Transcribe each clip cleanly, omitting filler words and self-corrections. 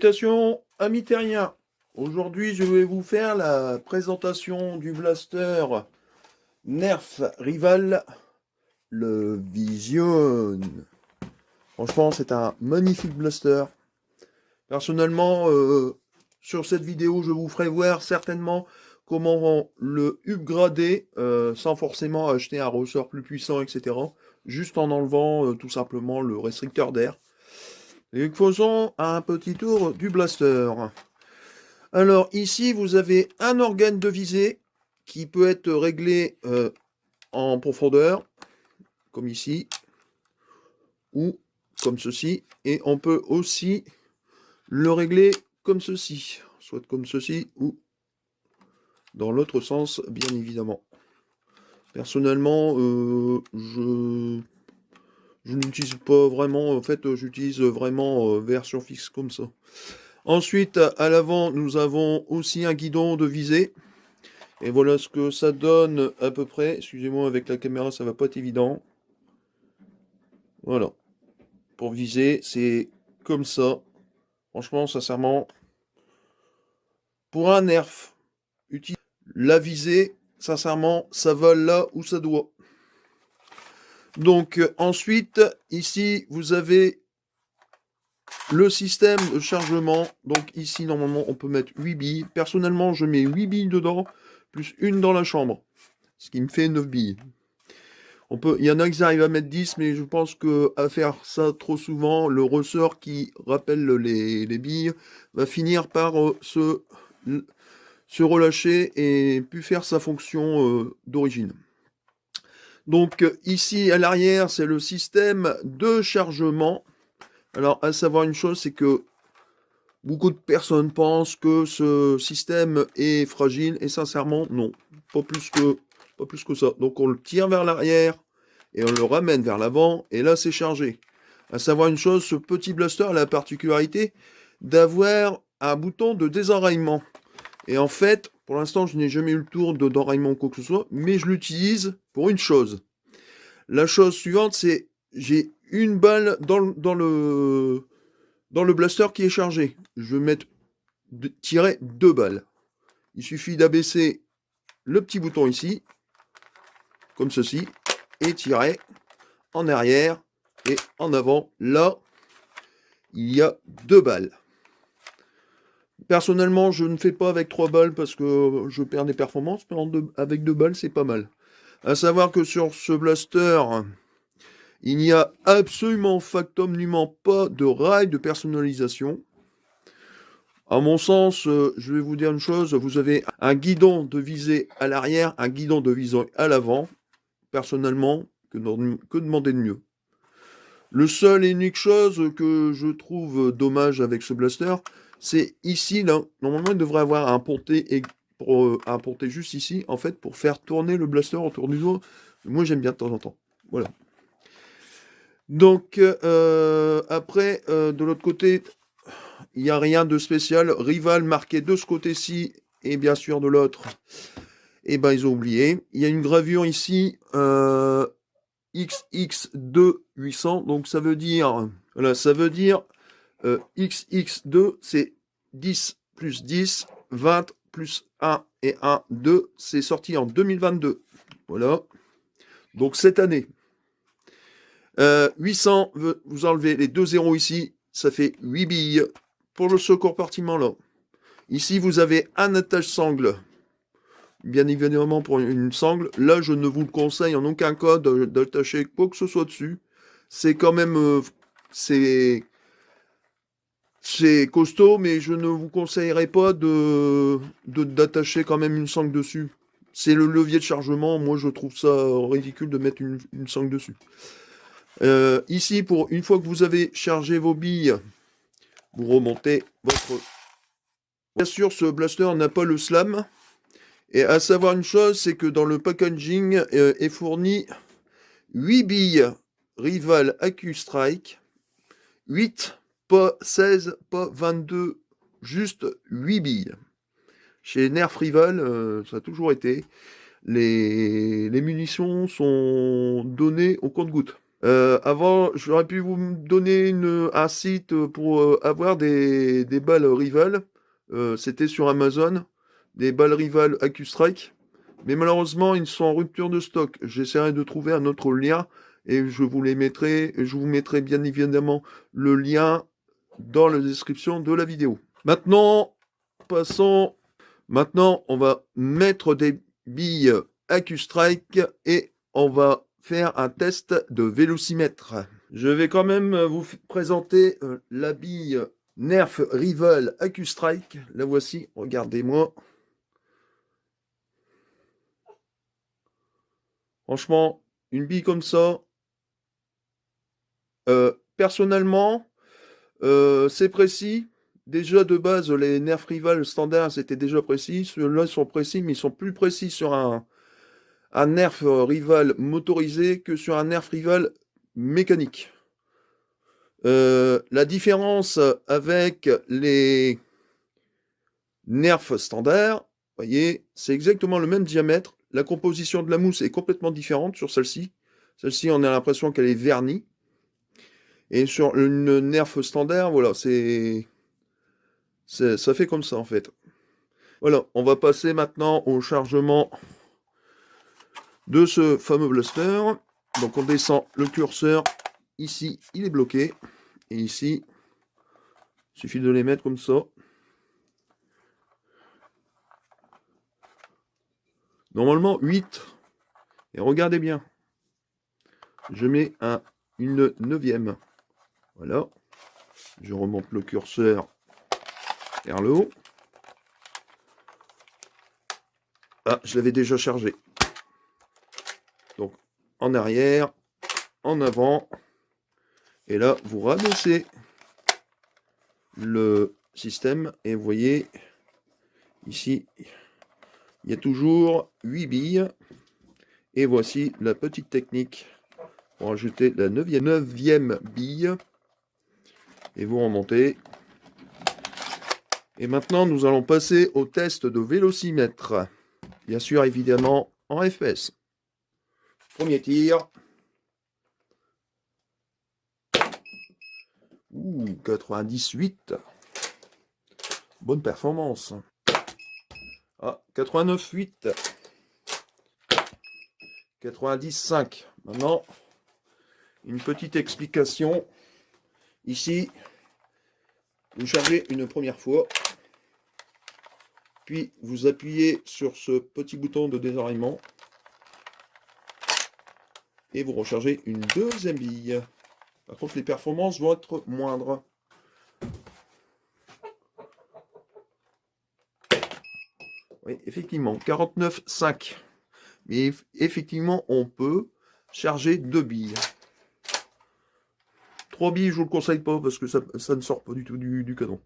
Salutations amis terriens. Aujourd'hui je vais vous faire la présentation du blaster Nerf Rival, le Vision. Franchement c'est un magnifique blaster. Personnellement sur cette vidéo je vous ferai voir certainement comment le upgrader sans forcément acheter un ressort plus puissant, etc. Juste en enlevant tout simplement le restricteur d'air. Et faisons un petit tour du blaster. Alors ici vous avez un organe de visée qui peut être réglé en profondeur, comme ici, ou comme ceci. Et on peut aussi le régler comme ceci, soit comme ceci ou dans l'autre sens, bien évidemment. Personnellement, je n'utilise pas vraiment, en fait j'utilise vraiment version fixe comme ça. Ensuite, à l'avant, nous avons aussi un guidon de visée. Et voilà ce que ça donne à peu près. Excusez-moi, avec la caméra, ça va pas être évident. Voilà. Pour viser, c'est comme ça. Franchement, sincèrement, pour un nerf, utile. La visée, sincèrement, ça va là où ça doit. Donc, ensuite, ici, vous avez le système de chargement. Donc ici, normalement, on peut mettre 8 billes. Personnellement, je mets 8 billes dedans, plus une dans la chambre. Ce qui me fait 9 billes. Il y en a qui arrivent à mettre 10, mais je pense que à faire ça trop souvent, le ressort qui rappelle les billes va finir par se relâcher et plus faire sa fonction d'origine. Donc ici, à l'arrière, c'est le système de chargement. Alors, à savoir une chose, c'est que beaucoup de personnes pensent que ce système est fragile, et sincèrement, non. Pas plus que ça. Donc, on le tire vers l'arrière, et on le ramène vers l'avant, et là, c'est chargé. À savoir une chose, ce petit blaster a la particularité d'avoir un bouton de désenraillement. Et en fait, pour l'instant, je n'ai jamais eu le tour d'enraillement ou quoi que ce soit, mais je l'utilise pour une chose. La chose suivante, c'est j'ai une balle dans le blaster qui est chargé. Je vais mettre tirer 2 balles. Il suffit d'abaisser le petit bouton ici, comme ceci, et tirer en arrière et en avant. Là, il y a 2 balles. Personnellement, je ne fais pas avec 3 balles parce que je perds des performances, mais avec 2 balles, c'est pas mal. À savoir que sur ce blaster, il n'y a absolument pas de rail de personnalisation. À mon sens, je vais vous dire une chose, vous avez un guidon de visée à l'arrière, un guidon de visée à l'avant. Personnellement, que demander de mieux? Le seul et unique chose que je trouve dommage avec ce blaster, c'est ici, là. Normalement, il devrait avoir un ponté, un ponté juste ici, en fait, pour faire tourner le blaster autour du doigt. Moi, j'aime bien de temps en temps. Voilà. Donc, après, de l'autre côté, il n'y a rien de spécial. Rival marqué de ce côté-ci, et bien sûr de l'autre, et ben ils ont oublié. Il y a une gravure ici, XX2 800, donc ça veut dire, voilà, ça veut dire XX2, c'est 10 plus 10, 20 plus 1 et 1, 2, c'est sorti en 2022. Voilà. Donc cette année. 800, vous enlevez les 2 zéros ici, ça fait 8 billes pour ce compartiment là. Ici, vous avez un attache-sangle. Bien évidemment, pour une sangle, là, je ne vous le conseille en aucun cas d'attacher quoi que ce soit dessus. C'est quand même... c'est costaud, mais je ne vous conseillerais pas d'attacher quand même une sangle dessus. C'est le levier de chargement. Moi, je trouve ça ridicule de mettre une sangle dessus. Ici, une fois que vous avez chargé vos billes, vous remontez votre... Bien sûr, ce blaster n'a pas le slam. Et à savoir une chose, c'est que dans le packaging est fourni 8 billes Rival AccuStrike. 8, pas 16, pas 22, juste 8 billes. Chez Nerf Rival, ça a toujours été. Les munitions sont données au compte-gouttes. Avant, j'aurais pu vous donner un site pour avoir des balles Rival. C'était sur Amazon, des balles Rival AccuStrike. Mais malheureusement, ils sont en rupture de stock. J'essaierai de trouver un autre lien et je vous mettrai bien évidemment le lien dans la description de la vidéo. Maintenant, passons. Maintenant, on va mettre des billes AccuStrike et on va faire un test de vélocimètre. Je vais quand même vous présenter la bille Nerf Rival AccuStrike. La voici, regardez-moi. Franchement, une bille comme ça, personnellement, c'est précis. Déjà de base, les Nerf Rival standards, c'était déjà précis. Ceux-là sont précis, mais ils sont plus précis sur un Nerf Rival motorisé que sur un Nerf Rival mécanique. La différence avec les Nerf standards, voyez, c'est exactement le même diamètre. La composition de la mousse est complètement différente sur celle-ci. Celle-ci, on a l'impression qu'elle est vernie. Et sur une Nerf standard, voilà, ça fait comme ça en fait. Voilà, on va passer maintenant au chargement de ce fameux blaster. Donc on descend le curseur. Ici, il est bloqué. Et ici, il suffit de les mettre comme ça. Normalement, 8. Et regardez bien. Je mets une 9e. Voilà. Je remonte le curseur vers le haut. Ah, je l'avais déjà chargé. Donc, en arrière, en avant. Et là, vous rabaissez le système. Et vous voyez, ici, il y a toujours 8 billes. Et voici la petite technique pour ajouter la 9e bille. Et vous remontez. Et maintenant, nous allons passer au test de vélocimètre. Bien sûr, évidemment, en FPS. Premier tir. Ouh, 98. Bonne performance. Ah, 89,8. 90,5. Maintenant, une petite explication. Ici, vous chargez une première fois. Puis, vous appuyez sur ce petit bouton de désenrayement. Et vous rechargez une deuxième bille. Par contre, les performances vont être moindres. Oui, effectivement, 49,5. Mais effectivement, on peut charger 2 billes. 3 billes, je vous le conseille pas parce que ça ne sort pas du tout du canon.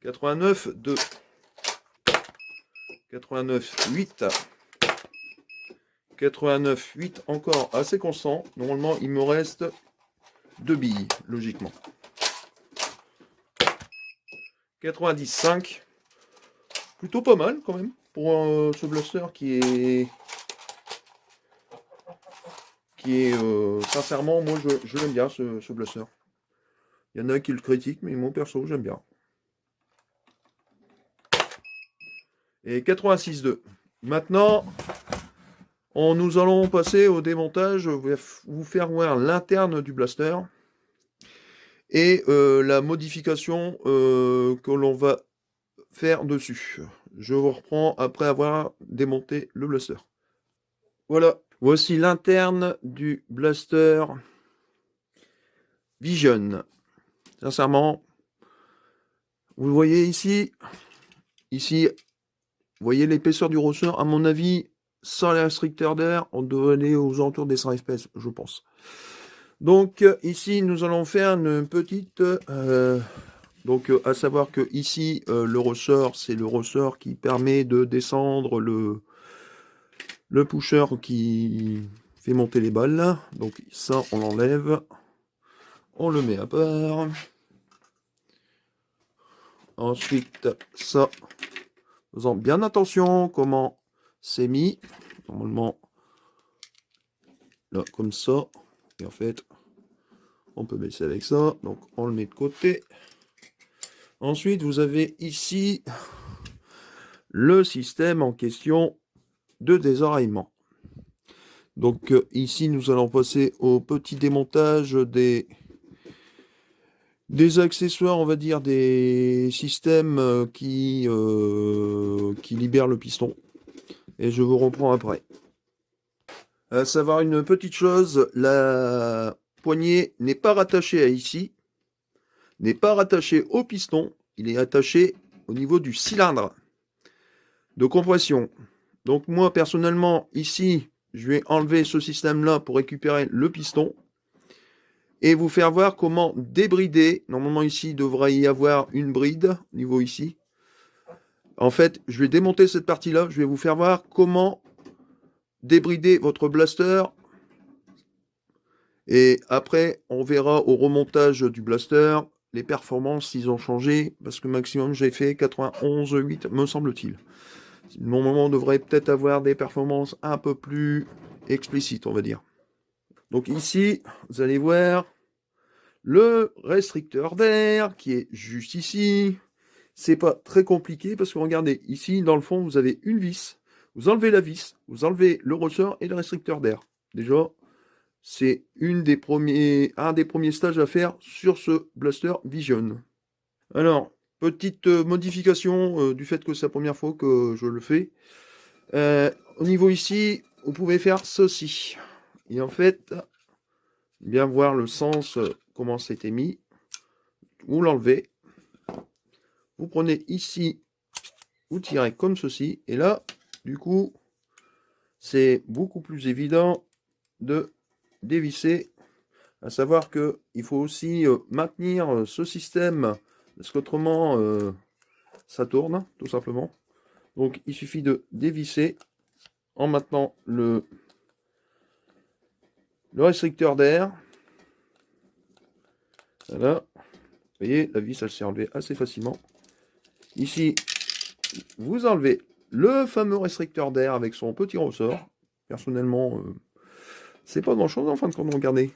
89,2. 89,8. 89,8 encore assez constant. Normalement, il me reste 2 billes, logiquement. 95. Plutôt pas mal quand même pour ce blaster qui est sincèrement, moi je l'aime bien ce blaster. Il y en a qui le critiquent, mais moi perso j'aime bien. Et 86,2. Maintenant, nous allons passer au démontage. Je vais vous faire voir l'interne du blaster et la modification que l'on va faire dessus. Je vous reprends après avoir démonté le blaster. Voilà, voici l'interne du blaster Vision. Sincèrement, vous le voyez ici, vous voyez l'épaisseur du ressort. À mon avis, sans les restricteurs d'air, on doit aller aux alentours des 100 fps, je pense. Donc ici, nous allons faire une petite... donc à savoir que ici, le ressort, c'est le ressort qui permet de descendre le pusher qui fait monter les balles. Donc ça, on l'enlève. On le met à part. Ensuite, ça, faisant bien attention comment c'est mis. Normalement, là, comme ça. Et en fait, on peut baisser avec ça. Donc, on le met de côté. Ensuite, vous avez ici le système en question de désoreillement. Donc, ici, nous allons passer au petit démontage des accessoires, on va dire, des systèmes qui libèrent le piston. Et je vous reprends après. À savoir une petite chose, la poignée n'est pas rattachée à ici, n'est pas rattaché au piston, il est attaché au niveau du cylindre de compression. Donc moi personnellement ici je vais enlever ce système là pour récupérer le piston et vous faire voir comment débrider. Normalement ici il devrait y avoir une bride au niveau ici. En fait je vais démonter cette partie là, je vais vous faire voir comment débrider votre blaster. Et après, on verra au remontage du blaster les performances, s'ils ont changé, parce que maximum j'ai fait 91,8 me semble-t-il. Normalement, on devrait peut-être avoir des performances un peu plus explicites, on va dire. Donc ici, vous allez voir le restricteur d'air qui est juste ici. C'est pas très compliqué parce que regardez, ici, dans le fond, vous avez une vis. Vous enlevez la vis, vous enlevez le ressort et le restricteur d'air. Déjà, c'est un des premiers stages à faire sur ce Blaster Vision. Alors, petite modification du fait que c'est la première fois que je le fais. Au niveau ici, vous pouvez faire ceci. Et en fait, bien voir le sens, comment c'était mis. Vous l'enlevez. Vous prenez ici, vous tirez comme ceci. Et là, du coup, c'est beaucoup plus évident de dévisser. À savoir que il faut aussi maintenir ce système, parce qu'autrement ça tourne tout simplement. Donc il suffit de dévisser en maintenant le restricteur d'air. Voilà. Vous voyez, la vis elle s'est enlevée assez facilement. Ici, vous enlevez le fameux restricteur d'air avec son petit ressort. Personnellement, c'est pas grand chose en fin de compte, regardez.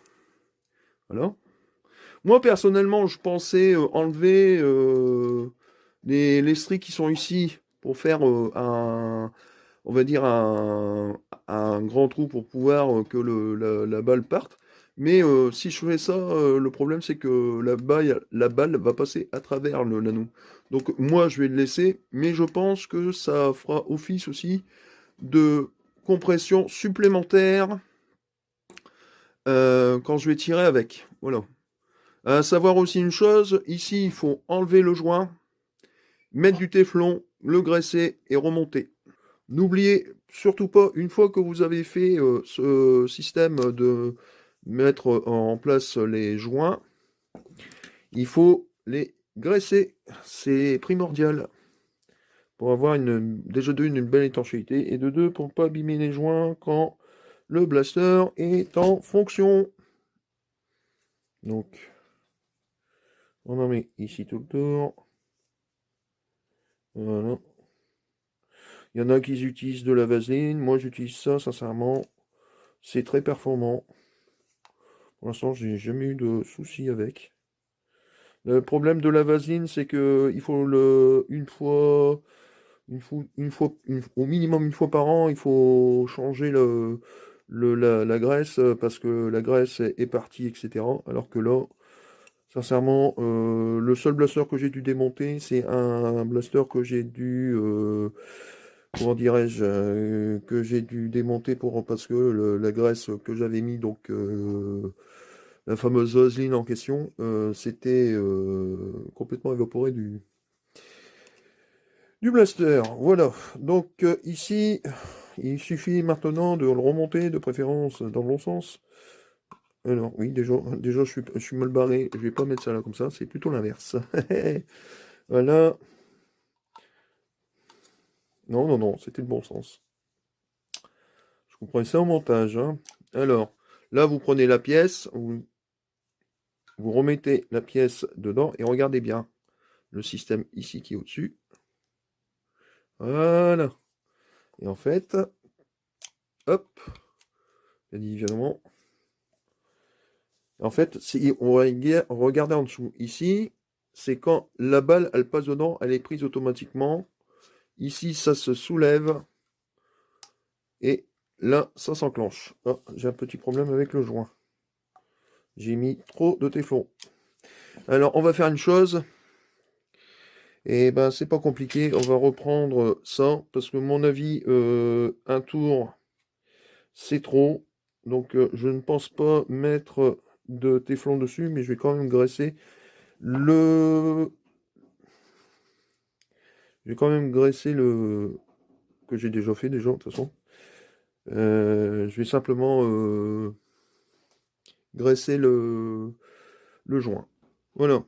Voilà. Moi, personnellement, je pensais enlever les stries qui sont ici pour faire on va dire un grand trou pour pouvoir que la balle parte. Mais si je fais ça, le problème c'est que la balle va passer à travers l'anneau. Donc moi, je vais le laisser, mais je pense que ça fera office aussi de compression supplémentaire quand je vais tirer avec. Voilà. À savoir aussi une chose, ici il faut enlever le joint, mettre du téflon, le graisser et remonter. N'oubliez surtout pas, une fois que vous avez fait ce système de mettre en place les joints, il faut les graisser, c'est primordial pour avoir déjà une belle étanchéité et de deux pour ne pas abîmer les joints quand le blaster est en fonction. Donc on en met ici tout le tour. Voilà. Il y en a qui utilisent de la vaseline. Moi, j'utilise ça, sincèrement. C'est très performant. Pour l'instant, j'ai jamais eu de soucis avec. Le problème de la vaseline, c'est que il faut au minimum une fois par an, il faut changer la graisse parce que la graisse est partie, etc. Alors que là, sincèrement, le seul blaster que j'ai dû démonter, c'est un blaster que j'ai dû, comment dirais-je, que j'ai dû démonter parce que la graisse que j'avais mis, donc la fameuse vaseline en question, c'était complètement évaporé du blaster. Voilà. Donc ici, il suffit maintenant de le remonter, de préférence dans le bon sens. Alors oui, déjà je suis mal barré. Je vais pas mettre ça là comme ça, c'est plutôt l'inverse. Voilà. Non, non, non, c'était le bon sens. Je comprends ça au montage, hein. Alors, là, vous prenez la pièce, vous remettez la pièce dedans et regardez bien le système ici qui est au-dessus. Voilà. Et en fait, hop, bien évidemment. En fait, si on va regarder en dessous, ici, c'est quand la balle, elle passe dedans, elle est prise automatiquement. Ici, ça se soulève. Et là, ça s'enclenche. Oh, j'ai un petit problème avec le joint. J'ai mis trop de téflon. Alors, on va faire une chose. Et ben, c'est pas compliqué. On va reprendre ça. Parce que, mon avis, un tour, c'est trop. Donc, je ne pense pas mettre de téflon dessus. Mais je vais quand même graisser le... Je vais quand même graisser le... que j'ai déjà fait, déjà, de toute façon. Je vais simplement graisser le joint. Voilà.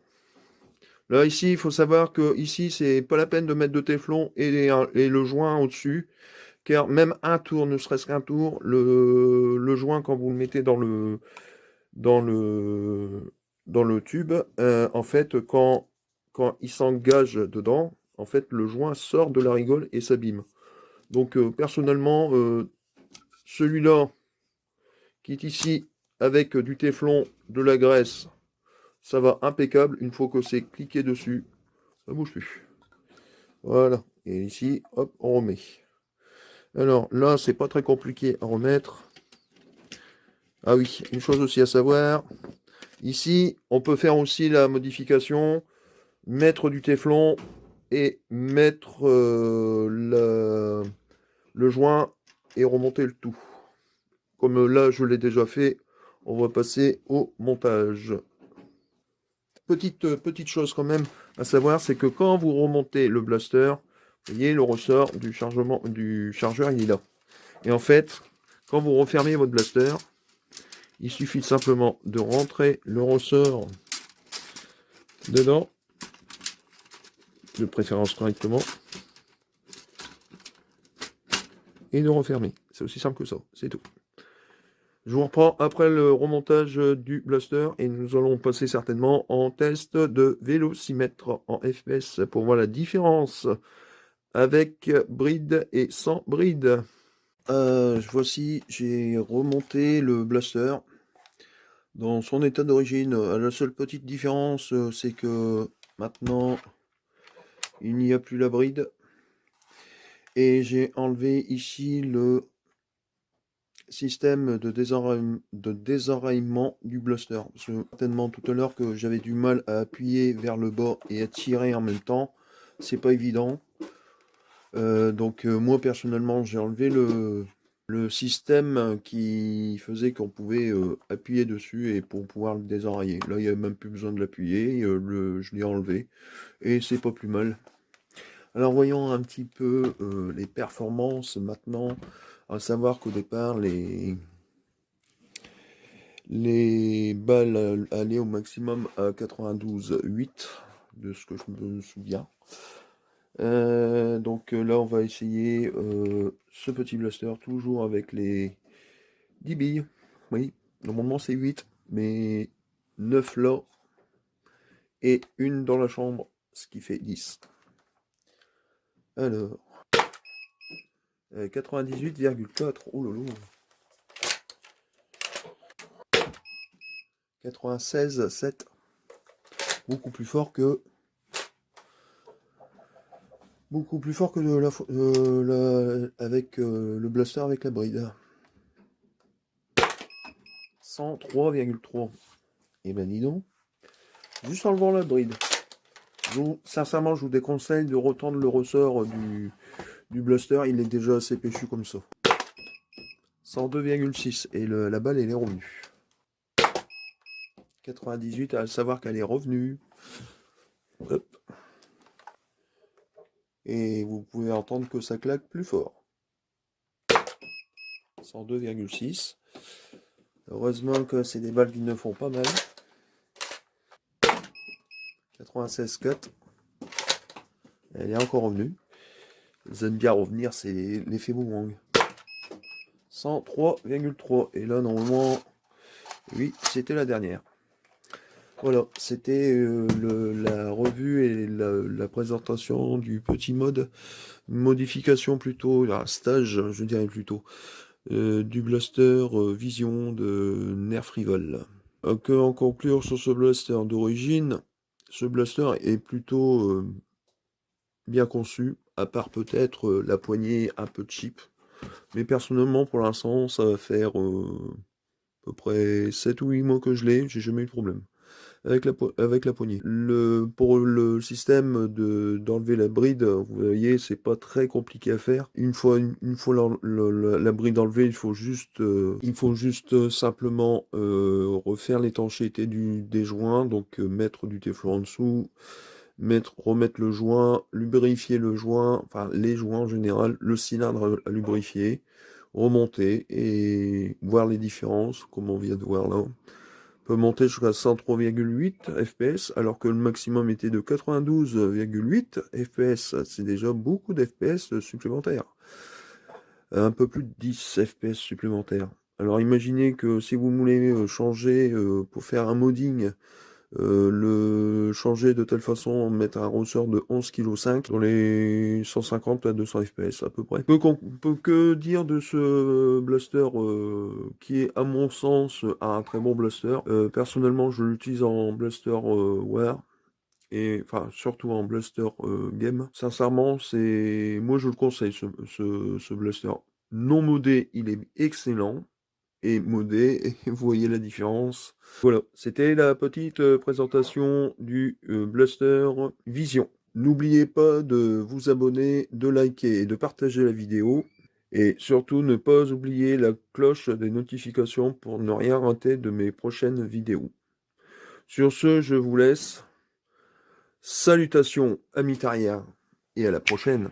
Là, ici, il faut savoir que ici, c'est pas la peine de mettre de téflon et le joint au-dessus, car même un tour, ne serait-ce qu'un tour, le joint, quand vous le mettez dans le, dans le tube, en fait, quand il s'engage dedans, en fait, le joint sort de la rigole et s'abîme. Donc, personnellement, celui-là, qui est ici, avec du téflon, de la graisse, ça va impeccable. Une fois que c'est cliqué dessus, ça bouge plus. Voilà. Et ici, hop, on remet. Alors là, c'est pas très compliqué à remettre. Ah oui, une chose aussi à savoir. Ici, on peut faire aussi la modification, mettre du téflon et mettre le joint et remonter le tout. Comme là, je l'ai déjà fait, on va passer au montage. Petite chose quand même à savoir, c'est que quand vous remontez le blaster, vous voyez, le ressort du chargement du chargeur, il est là. Et en fait, quand vous refermez votre blaster, il suffit simplement de rentrer le ressort dedans, de préférence correctement, et de refermer. C'est aussi simple que ça, c'est tout. Je vous reprends après le remontage du blaster et nous allons passer certainement en test de vélocimètre en FPS pour voir la différence avec bride et sans bride. Voici, j'ai remonté le blaster dans son état d'origine. La seule petite différence, c'est que maintenant, il n'y a plus la bride. Et j'ai enlevé ici le système de désenraillement du blaster. Parce que certainement tout à l'heure que j'avais du mal à appuyer vers le bas et à tirer en même temps. C'est pas évident. Donc moi personnellement j'ai enlevé le système qui faisait qu'on pouvait appuyer dessus et pour pouvoir le désenrailler. Là il n'y a même plus besoin de l'appuyer, je l'ai enlevé et c'est pas plus mal. Alors voyons un petit peu les performances maintenant, à savoir qu'au départ les balles allaient au maximum à 92,8 de ce que je me souviens. Donc là on va essayer ce petit blaster toujours avec les 10 billes. Oui, normalement c'est 8, mais 9 là et une dans la chambre, ce qui fait 10. Alors, 98,4, oh là là. 96,7, beaucoup plus fort que avec le blaster avec la bride. 103,3. Et ben dis donc, juste en levant la bride. Sincèrement, je vous déconseille de retendre le ressort du blaster, il est déjà assez péchu comme ça. 102,6 et la balle elle est revenue. 98, à savoir qu'elle est revenue. Hop. Et vous pouvez entendre que ça claque plus fort. 102,6. Heureusement que c'est des balles qui ne font pas mal. 96,4. Elle est encore revenue. Les aime bien revenir, c'est l'effet boomerang. 103,3. Et là, normalement, oui, c'était la dernière. Voilà, c'était la revue et la présentation du petit mode. Modification plutôt, un stage, je dirais plutôt, du blaster Vision de Nerf Rival. Que en conclure sur ce blaster d'origine, ce blaster est plutôt bien conçu, à part peut-être la poignée un peu cheap. Mais personnellement, pour l'instant, ça va faire à peu près 7 ou 8 mois que je l'ai, j'ai jamais eu de problème avec la poignée. Pour le système d'enlever la bride, vous voyez, c'est pas très compliqué à faire. Une fois la bride enlevée, il faut juste simplement refaire l'étanchéité des joints, donc mettre du téflon en dessous, remettre le joint, lubrifier le joint, enfin les joints en général, le cylindre à lubrifier, remonter et voir les différences, comme on vient de voir là. On peut monter jusqu'à 103,8 fps, alors que le maximum était de 92,8 fps. C'est déjà beaucoup d'FPS supplémentaires. Un peu plus de 10 fps supplémentaires. Alors imaginez que si vous voulez changer pour faire un modding, le changer de telle façon, mettre un ressort de 11,5 kg dans les 150 à 200 fps à peu près. Peut que dire de ce blaster qui est à mon sens un très bon blaster. Personnellement je l'utilise en blaster wear. Et enfin surtout en blaster game. Sincèrement moi je le conseille ce blaster. Non modé il est excellent. Et modé, et vous voyez la différence. Voilà, c'était la petite présentation du Blaster Vision. N'oubliez pas de vous abonner, de liker et de partager la vidéo. Et surtout, ne pas oublier la cloche des notifications pour ne rien rater de mes prochaines vidéos. Sur ce, je vous laisse. Salutations, amis terriens, et à la prochaine.